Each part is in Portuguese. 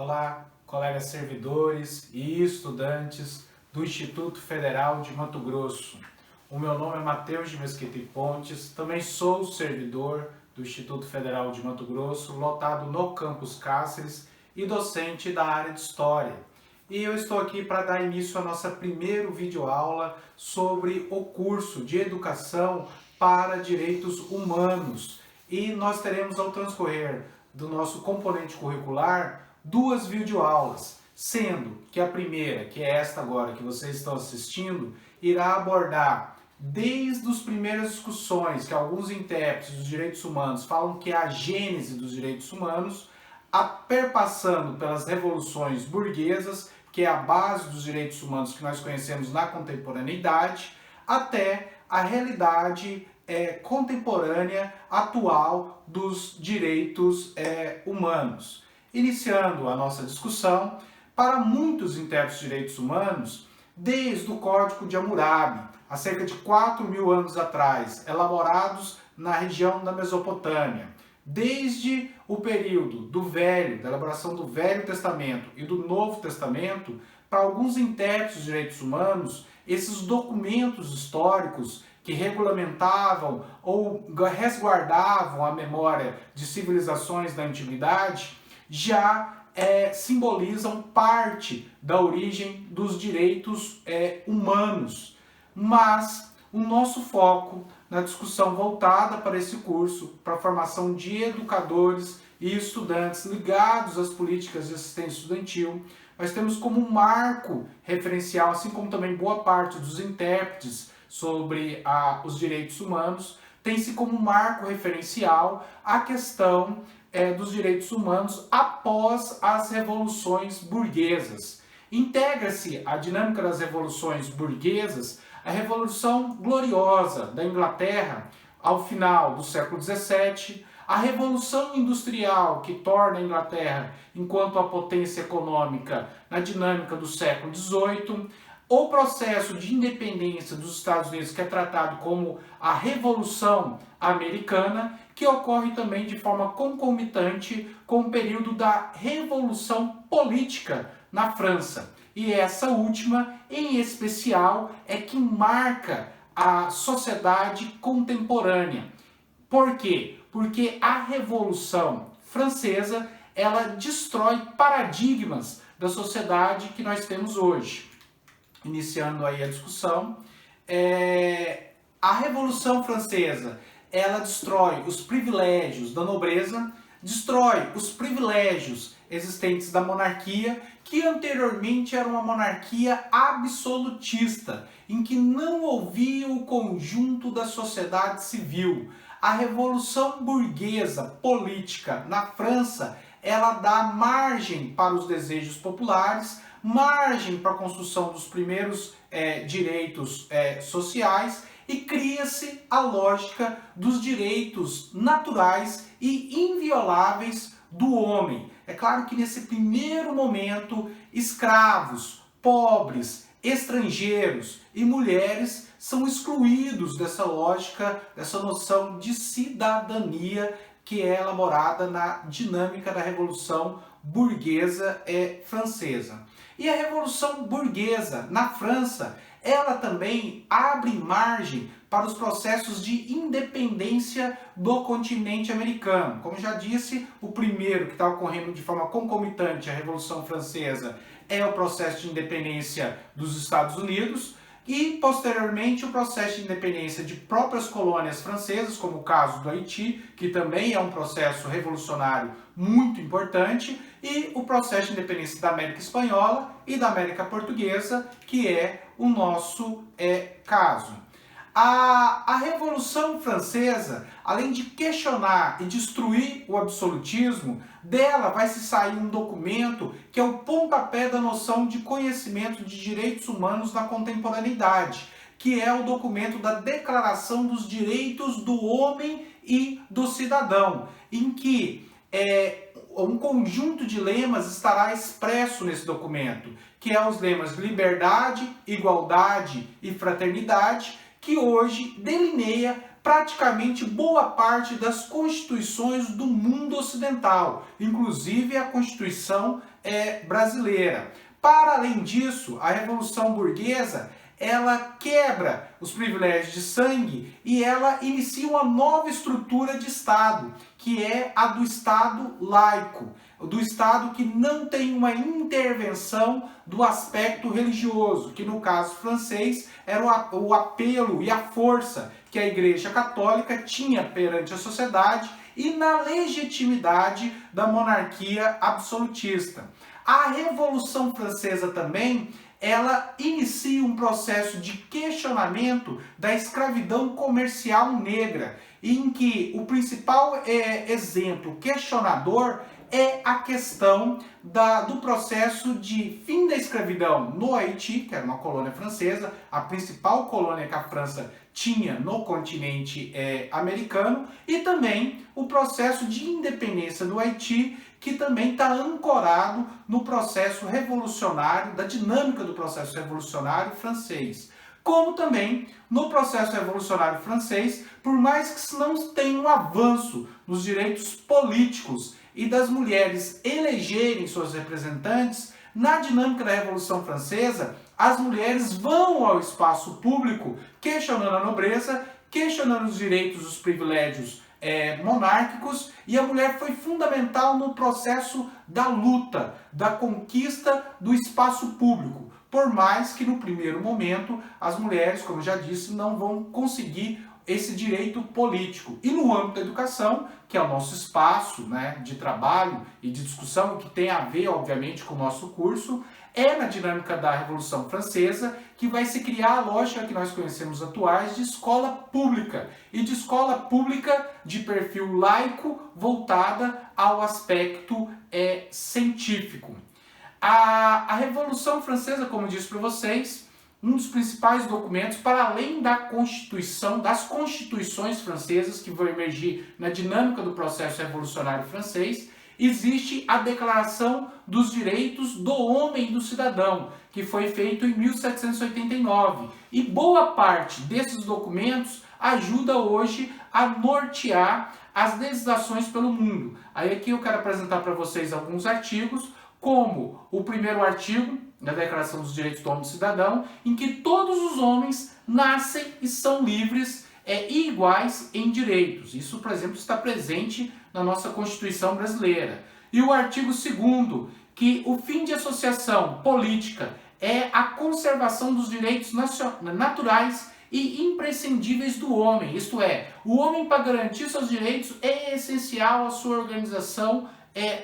Olá, colegas servidores e estudantes do Instituto Federal de Mato Grosso. O meu nome é Matheus de Mesquita e Pontes, também sou servidor do Instituto Federal de Mato Grosso, lotado no Campus Cáceres e docente da área de História. E eu estou aqui para dar início à nossa primeira videoaula sobre o curso de Educação para Direitos Humanos. E nós teremos ao transcorrer do nosso componente curricular duas videoaulas, sendo que a primeira, que é esta agora que vocês estão assistindo, irá abordar desde as primeiras discussões que alguns intérpretes dos direitos humanos falam que é a gênese dos direitos humanos, perpassando pelas revoluções burguesas, que é a base dos direitos humanos que nós conhecemos na contemporaneidade, até a realidade contemporânea, atual dos direitos humanos. Iniciando a nossa discussão, para muitos intérpretes de direitos humanos, desde o Código de Hammurabi, há cerca de 4.000 anos atrás, elaborados na região da Mesopotâmia, desde o período da elaboração do Velho Testamento e do Novo Testamento, para alguns intérpretes de direitos humanos, esses documentos históricos que regulamentavam ou resguardavam a memória de civilizações da antiguidade, já simbolizam parte da origem dos direitos humanos. Mas o nosso foco na discussão voltada para esse curso, para a formação de educadores e estudantes ligados às políticas de assistência estudantil, nós temos como marco referencial, assim como também boa parte dos intérpretes sobre os direitos humanos, tem-se como marco referencial a questão dos direitos humanos após as revoluções burguesas. Integra-se à dinâmica das revoluções burguesas a Revolução Gloriosa da Inglaterra ao final do século XVII, a Revolução Industrial que torna a Inglaterra enquanto a potência econômica na dinâmica do século XVIII, o processo de independência dos Estados Unidos, que é tratado como a Revolução Americana, que ocorre também de forma concomitante com o período da Revolução Política na França. E essa última, em especial, é que marca a sociedade contemporânea. Por quê? Porque a Revolução Francesa, ela destrói paradigmas da sociedade que nós temos hoje. Iniciando aí a discussão, a Revolução Francesa, ela destrói os privilégios da nobreza, destrói os privilégios existentes da monarquia, que anteriormente era uma monarquia absolutista, em que não ouvia o conjunto da sociedade civil. A Revolução Burguesa política na França, ela dá margem para os desejos populares, margem para a construção dos primeiros direitos sociais, e cria-se a lógica dos direitos naturais e invioláveis do homem. É claro que nesse primeiro momento, escravos, pobres, estrangeiros e mulheres são excluídos dessa lógica, dessa noção de cidadania que é elaborada na dinâmica da Revolução Burguesa francesa. E a Revolução Burguesa na França, ela também abre margem para os processos de independência do continente americano. Como já disse, o primeiro que está ocorrendo de forma concomitante à Revolução Francesa é o processo de independência dos Estados Unidos e, posteriormente, o processo de independência de próprias colônias francesas, como o caso do Haiti, que também é um processo revolucionário muito importante, e o processo de independência da América Espanhola e da América Portuguesa, que é o nosso caso. A Revolução Francesa, além de questionar e destruir o absolutismo, dela vai se sair um documento que é o pontapé da noção de conhecimento de direitos humanos na contemporaneidade, que é o documento da Declaração dos Direitos do Homem e do Cidadão, em que um conjunto de lemas estará expresso nesse documento, que é os lemas liberdade, igualdade e fraternidade, que hoje delineia praticamente boa parte das constituições do mundo ocidental, inclusive a Constituição brasileira. Para além disso, a Revolução Burguesa ela quebra os privilégios de sangue e ela inicia uma nova estrutura de Estado, que é a do Estado laico, do Estado que não tem uma intervenção do aspecto religioso, que no caso francês era o apelo e a força que a Igreja Católica tinha perante a sociedade e na legitimidade da monarquia absolutista. A Revolução Francesa também ela inicia um processo de questionamento da escravidão comercial negra, em que o principal exemplo questionador é a questão do processo de fim da escravidão no Haiti, que era uma colônia francesa, a principal colônia que a França tinha no continente americano, e também o processo de independência do Haiti, que também está ancorado no processo revolucionário, da dinâmica do processo revolucionário francês. Como também no processo revolucionário francês, por mais que não tenha um avanço nos direitos políticos e das mulheres elegerem seus representantes, na dinâmica da Revolução Francesa, as mulheres vão ao espaço público questionando a nobreza, questionando os direitos, os privilégios monárquicos, e a mulher foi fundamental no processo da luta, da conquista do espaço público, por mais que no primeiro momento as mulheres, como já disse, não vão conseguir esse direito político. E no âmbito da educação, que é o nosso espaço de trabalho e de discussão, que tem a ver, obviamente, com o nosso curso, é na dinâmica da Revolução Francesa que vai se criar a lógica que nós conhecemos atuais de escola pública, e de escola pública de perfil laico voltada ao aspecto científico. A Revolução Francesa, como eu disse para vocês, um dos principais documentos, para além da Constituição, das constituições francesas que vão emergir na dinâmica do processo revolucionário francês, existe a Declaração dos Direitos do Homem e do Cidadão, que foi feito em 1789. E boa parte desses documentos ajuda hoje a nortear as legislações pelo mundo. Aí aqui eu quero apresentar para vocês alguns artigos, como o primeiro artigo da Declaração dos Direitos do Homem e do Cidadão, em que todos os homens nascem e são livres e iguais em direitos. Isso, por exemplo, está presente na nossa Constituição brasileira. E o artigo 2º, que o fim de associação política é a conservação dos direitos naturais e imprescindíveis do homem. Isto é, o homem, para garantir seus direitos, é essencial a sua organização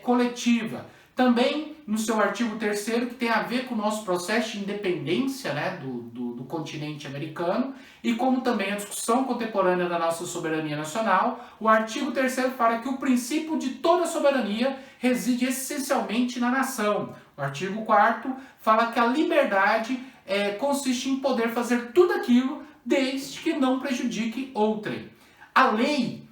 coletiva. Também no seu artigo 3º, que tem a ver com o nosso processo de independência do continente americano, e como também a discussão contemporânea da nossa soberania nacional, o artigo 3º fala que o princípio de toda soberania reside essencialmente na nação. O artigo 4º fala que a liberdade consiste em poder fazer tudo aquilo desde que não prejudique outrem. A lei,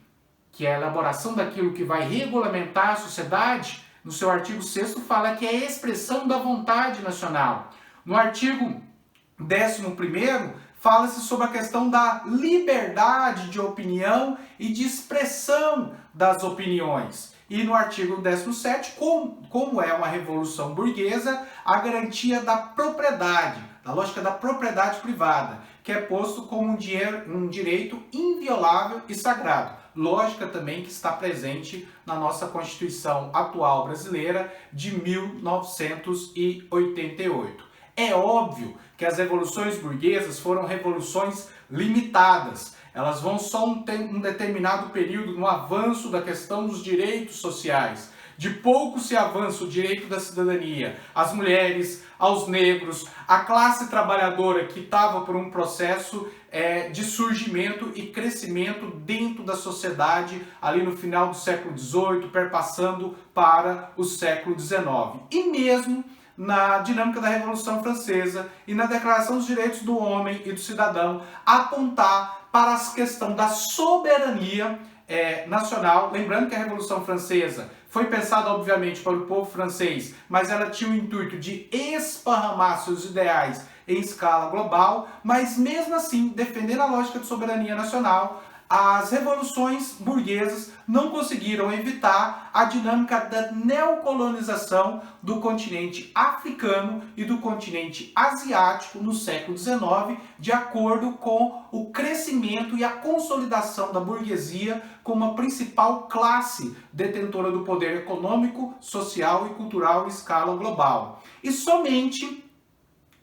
que é a elaboração daquilo que vai regulamentar a sociedade, no seu artigo 6º fala que é a expressão da vontade nacional. No artigo 11º, fala-se sobre a questão da liberdade de opinião e de expressão das opiniões. E no artigo 17º, como é uma revolução burguesa, a garantia da propriedade, da lógica da propriedade privada, que é posto como um direito inviolável e sagrado. Lógica também que está presente na nossa Constituição atual brasileira de 1988. É óbvio que as revoluções burguesas foram revoluções limitadas. Elas vão só um determinado período no avanço da questão dos direitos sociais. De pouco se avança o direito da cidadania às mulheres, aos negros, à classe trabalhadora que estava por um processo de surgimento e crescimento dentro da sociedade ali no final do século XVIII, perpassando para o século XIX. E mesmo na dinâmica da Revolução Francesa e na Declaração dos Direitos do Homem e do Cidadão, apontar para a questão da soberania nacional. Lembrando que a Revolução Francesa foi pensada, obviamente, para o povo francês, mas ela tinha o intuito de esparramar seus ideais em escala global, mas mesmo assim, defendendo a lógica de soberania nacional, as revoluções burguesas não conseguiram evitar a dinâmica da neocolonização do continente africano e do continente asiático no século XIX, de acordo com o crescimento e a consolidação da burguesia como a principal classe detentora do poder econômico, social e cultural em escala global. E somente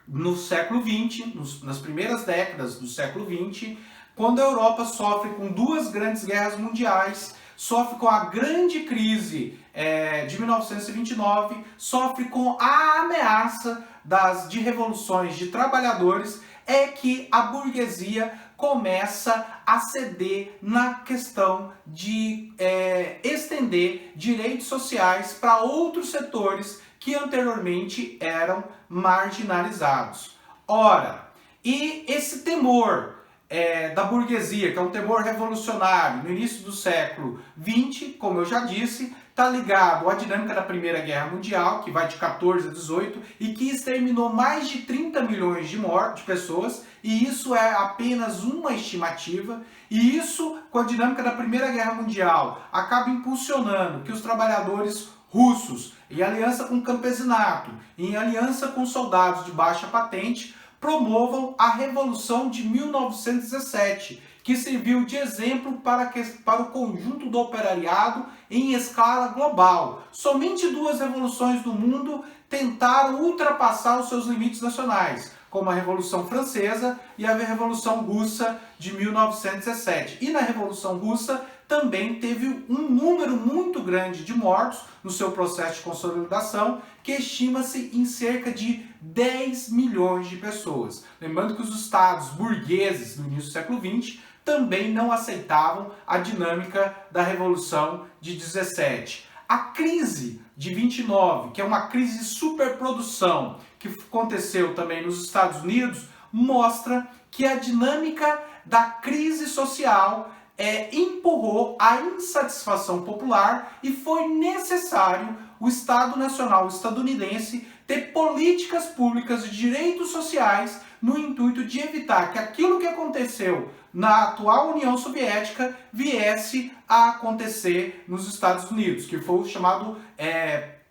no século XX, nas primeiras décadas do século XX, quando a Europa sofre com duas grandes guerras mundiais, sofre com a grande crise de 1929, sofre com a ameaça de revoluções de trabalhadores, é que a burguesia começa a ceder na questão de estender direitos sociais para outros setores que anteriormente eram marginalizados. Ora, e esse temor da burguesia, que é um temor revolucionário no início do século XX, como eu já disse, está ligado à dinâmica da Primeira Guerra Mundial, que vai de 14 a 18 e que exterminou mais de 30 milhões de pessoas, e isso é apenas uma estimativa, e isso, com a dinâmica da Primeira Guerra Mundial, acaba impulsionando que os trabalhadores russos, em aliança com o campesinato, em aliança com soldados de baixa patente, promovam a Revolução de 1917, que serviu de exemplo para o conjunto do operariado em escala global. Somente duas revoluções do mundo tentaram ultrapassar os seus limites nacionais, como a Revolução Francesa e a Revolução Russa de 1917. E na Revolução Russa também teve um número muito grande de mortos no seu processo de consolidação, que estima-se em cerca de 10 milhões de pessoas. Lembrando que os estados burgueses no início do século XX também não aceitavam a dinâmica da Revolução de 17. A crise de 29, que é uma crise de superprodução, que aconteceu também nos Estados Unidos, mostra que a dinâmica da crise social empurrou a insatisfação popular e foi necessário o Estado Nacional estadunidense ter políticas públicas de direitos sociais no intuito de evitar que aquilo que aconteceu na atual União Soviética viesse a acontecer nos Estados Unidos, que foi o chamado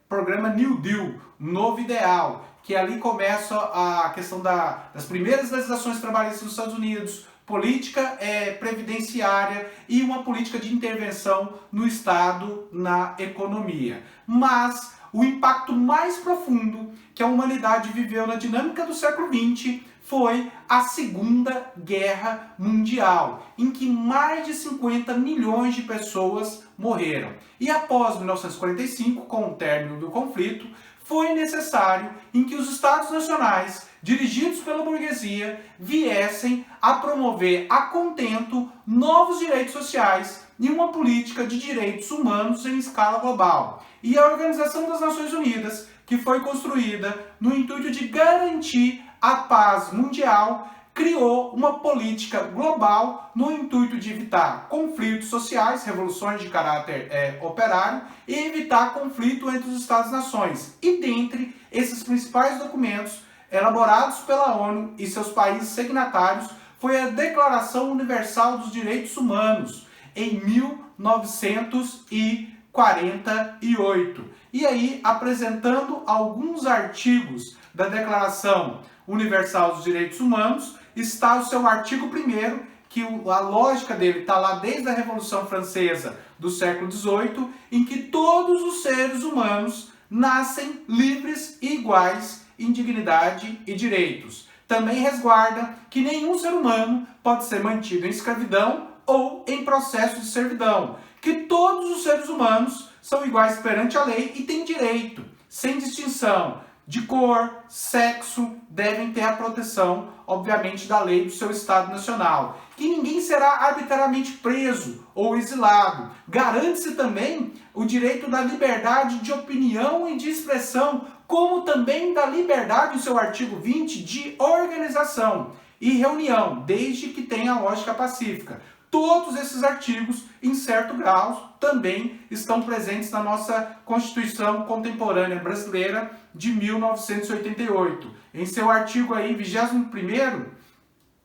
Programa New Deal, Novo Ideal, que ali começa a questão das primeiras legislações trabalhistas nos Estados Unidos, política previdenciária e uma política de intervenção no Estado na economia. Mas o impacto mais profundo que a humanidade viveu na dinâmica do século XX foi a Segunda Guerra Mundial, em que mais de 50 milhões de pessoas morreram. E após 1945, com o término do conflito, foi necessário em que os Estados nacionais, dirigidos pela burguesia, viessem a promover a contento novos direitos sociais e uma política de direitos humanos em escala global. E a Organização das Nações Unidas, que foi construída no intuito de garantir a paz mundial, criou uma política global no intuito de evitar conflitos sociais, revoluções de caráter operário, e evitar conflito entre os Estados-nações. E dentre esses principais documentos elaborados pela ONU e seus países signatários foi a Declaração Universal dos Direitos Humanos, em 1948. E aí, apresentando alguns artigos da Declaração Universal dos Direitos Humanos, está o seu artigo 1º, que a lógica dele está lá desde a Revolução Francesa do século XVIII, em que todos os seres humanos nascem livres e iguais em dignidade e direitos. Também resguarda que nenhum ser humano pode ser mantido em escravidão ou em processo de servidão, que todos os seres humanos são iguais perante a lei e têm direito, sem distinção de cor, sexo, devem ter a proteção, obviamente, da lei do seu Estado Nacional. Que ninguém será arbitrariamente preso ou exilado. Garante-se também o direito da liberdade de opinião e de expressão, como também da liberdade, no seu artigo 20, de organização e reunião, desde que tenha lógica pacífica. Todos esses artigos, em certo grau, também estão presentes na nossa Constituição Contemporânea Brasileira de 1988. Em seu artigo aí, 21º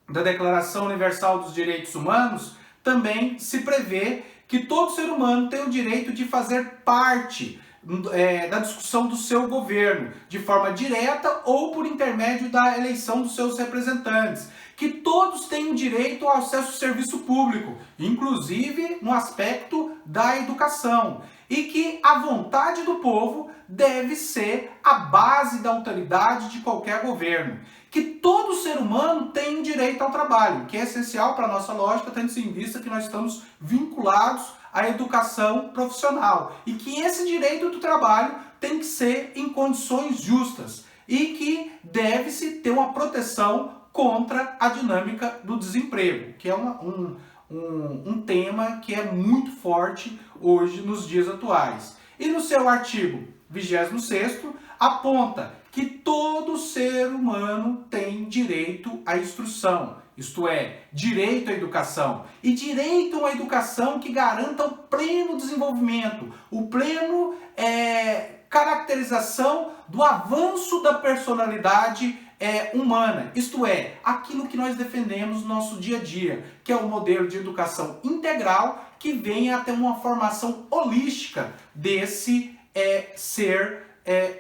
da Declaração Universal dos Direitos Humanos, também se prevê que todo ser humano tem o direito de fazer parte da discussão do seu governo, de forma direta ou por intermédio da eleição dos seus representantes, que todos têm o direito ao acesso ao serviço público, inclusive no aspecto da educação, e que a vontade do povo deve ser a base da autoridade de qualquer governo, que todo ser humano tem direito ao trabalho, que é essencial para a nossa lógica, tendo-se em vista que nós estamos vinculados à educação profissional, e que esse direito do trabalho tem que ser em condições justas e que deve-se ter uma proteção contra a dinâmica do desemprego, que é um tema que é muito forte hoje nos dias atuais. E no seu artigo 26º aponta que todo ser humano tem direito à instrução, isto é, direito à educação, e direito a uma educação que garanta o pleno desenvolvimento, o pleno caracterização do avanço da personalidade humana, isto é, aquilo que nós defendemos no nosso dia a dia, que é o modelo de educação integral que venha a ter uma formação holística desse ser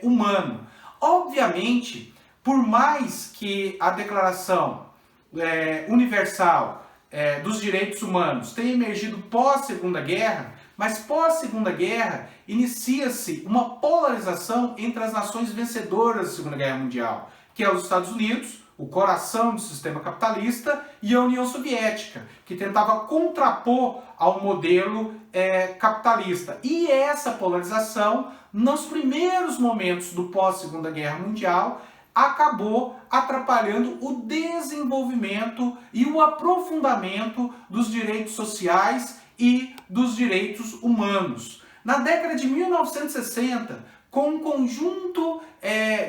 humano. Obviamente, por mais que a Declaração Universal dos Direitos Humanos tenha emergido pós-Segunda Guerra, mas pós-Segunda Guerra inicia-se uma polarização entre as nações vencedoras da Segunda Guerra Mundial, que é os Estados Unidos, o coração do sistema capitalista, e a União Soviética, que tentava contrapor ao modelo capitalista. E essa polarização, nos primeiros momentos do pós-Segunda Guerra Mundial, acabou atrapalhando o desenvolvimento e o aprofundamento dos direitos sociais e dos direitos humanos. Na década de 1960, com um conjunto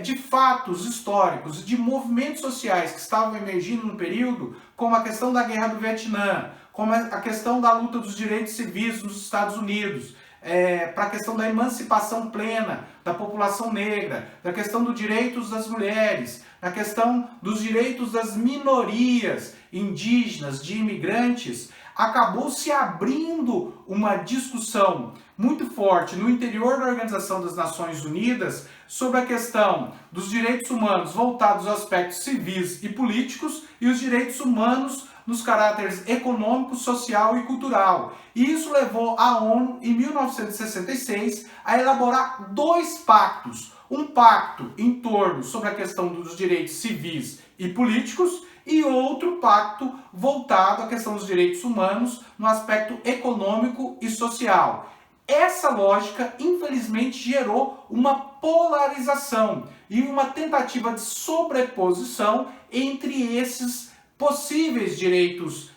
de fatos históricos e de movimentos sociais que estavam emergindo no período, como a questão da Guerra do Vietnã, como a questão da luta dos direitos civis nos Estados Unidos, para a questão da emancipação plena da população negra, da questão dos direitos das mulheres, da questão dos direitos das minorias indígenas, de imigrantes, acabou se abrindo uma discussão muito forte no interior da Organização das Nações Unidas sobre a questão dos direitos humanos voltados aos aspectos civis e políticos e os direitos humanos nos caráteres econômico, social e cultural. E isso levou a ONU, em 1966, a elaborar dois pactos. Um pacto em torno sobre a questão dos direitos civis e políticos e outro pacto voltado à questão dos direitos humanos no aspecto econômico e social. Essa lógica, infelizmente, gerou uma polarização e uma tentativa de sobreposição entre esses possíveis direitos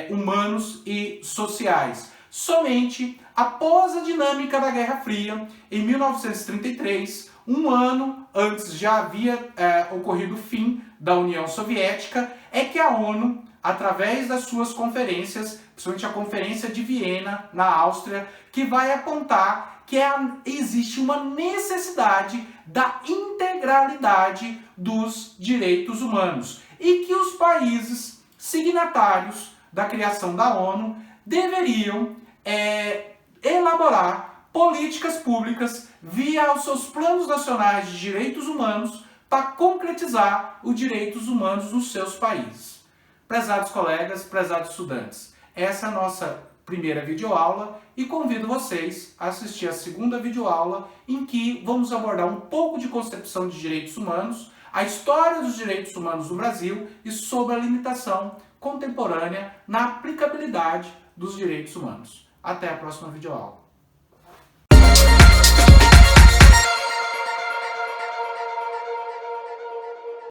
humanos e sociais. Somente após a dinâmica da Guerra Fria, em 1933, um ano antes já havia ocorrido o fim da União Soviética, é que a ONU, através das suas conferências, principalmente a Conferência de Viena, na Áustria, que vai apontar que existe uma necessidade da integralidade dos direitos humanos e que os países signatários da criação da ONU deveriam elaborar políticas públicas via os seus planos nacionais de direitos humanos para concretizar os direitos humanos nos seus países. Prezados colegas, prezados estudantes, essa é a nossa primeira videoaula e convido vocês a assistir a segunda videoaula em que vamos abordar um pouco de concepção de direitos humanos, a história dos direitos humanos no Brasil e sobre a limitação contemporânea na aplicabilidade dos direitos humanos. Até a próxima videoaula.